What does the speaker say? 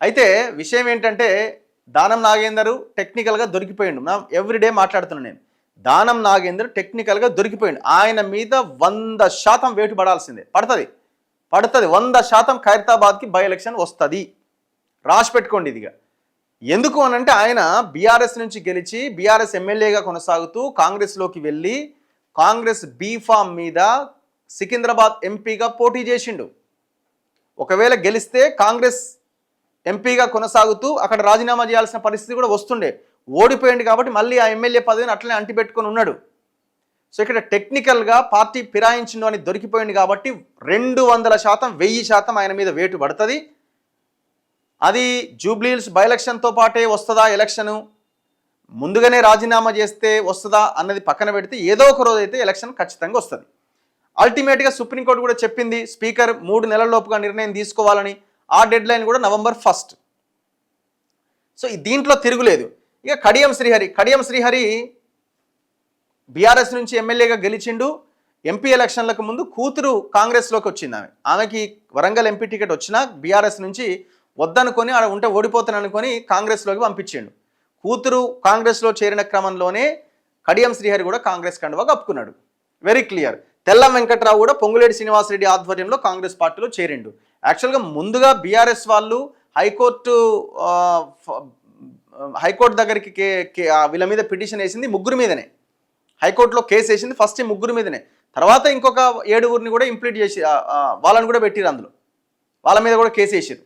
అయితే విషయం ఏంటంటే దానం నాగేందర్ టెక్నికల్గా దొరికిపోయిండు. మనం ఎవ్రీడే మాట్లాడుతున్నాను నేను. దానం నాగేందర్ టెక్నికల్గా దొరికిపోయిండు. ఆయన మీద 100% వేటు పడాల్సిందే. పడుతుంది 100% ఖైరతాబాద్కి బై ఎలక్షన్ వస్తుంది. రాసి పెట్టుకోండి ఇదిగా. ఎందుకు అనంటే ఆయన బీఆర్ఎస్ నుంచి గెలిచి బీఆర్ఎస్ ఎమ్మెల్యేగా కొనసాగుతూ కాంగ్రెస్లోకి వెళ్ళి కాంగ్రెస్ బీఫామ్ మీద సికింద్రాబాద్ ఎంపీగా పోటీ చేసిండు. ఒకవేళ గెలిస్తే కాంగ్రెస్ ఎంపీగా కొనసాగుతూ అక్కడ రాజీనామా చేయాల్సిన పరిస్థితి కూడా వస్తుండే. ఓడిపోయింది కాబట్టి మళ్ళీ ఆ ఎమ్మెల్యే పదవిని అట్లనే అంటిపెట్టుకొని ఉన్నాడు. సో ఇక్కడ టెక్నికల్గా పార్టీ ఫిరాయించిండు అని దొరికిపోయింది కాబట్టి 200% 1000% ఆయన మీద వేటు పడుతుంది. అది జూబ్లీహిల్స్ బై ఎలక్షన్తో పాటే వస్తుందా, ఎలక్షను ముందుగానే రాజీనామా చేస్తే వస్తుందా అన్నది పక్కన పెడితే ఏదో ఒక రోజు అయితే ఎలక్షన్ ఖచ్చితంగా వస్తుంది. అల్టిమేట్గా సుప్రీంకోర్టు కూడా చెప్పింది స్పీకర్ 3 నెలల లోపుగా నిర్ణయం తీసుకోవాలని. ఆ డెడ్ లైన్ కూడా November 1. సో దీంట్లో తిరుగులేదు. ఇక కడియం శ్రీహరి బీఆర్ఎస్ నుంచి ఎమ్మెల్యేగా గెలిచిండు. ఎంపీ ఎలక్షన్లకు ముందు కూతురు కాంగ్రెస్లోకి వచ్చింది. ఆమెకి వరంగల్ ఎంపీ టికెట్ వచ్చినా బీఆర్ఎస్ నుంచి వద్దనుకొని ఆడ ఉంటే ఓడిపోతాను అనుకొని కాంగ్రెస్లోకి పంపించిండు. కూతురు కాంగ్రెస్లో చేరిన క్రమంలోనే కడియం శ్రీహరి కూడా కాంగ్రెస్ కండువా కప్పుకున్నాడు. Very clear. తెల్లం వెంకట్రావు కూడా పొంగులేటి శ్రీనివాసరెడ్డి ఆధ్వర్యంలో కాంగ్రెస్ పార్టీలో చేరిండు. యాక్చువల్గా ముందుగా బీఆర్ఎస్ వాళ్ళు హైకోర్టు దగ్గరికి వీళ్ళ మీద పిటిషన్ వేసింది 3 మీదనే. హైకోర్టులో కేసు వేసింది ఫస్ట్ 3 మీదనే. తర్వాత ఇంకొక 7 కూడా ఇంప్లీట్ చేసి వాళ్ళని కూడా పెట్టిరు. అందులో వాళ్ళ మీద కూడా కేసు వేసారు.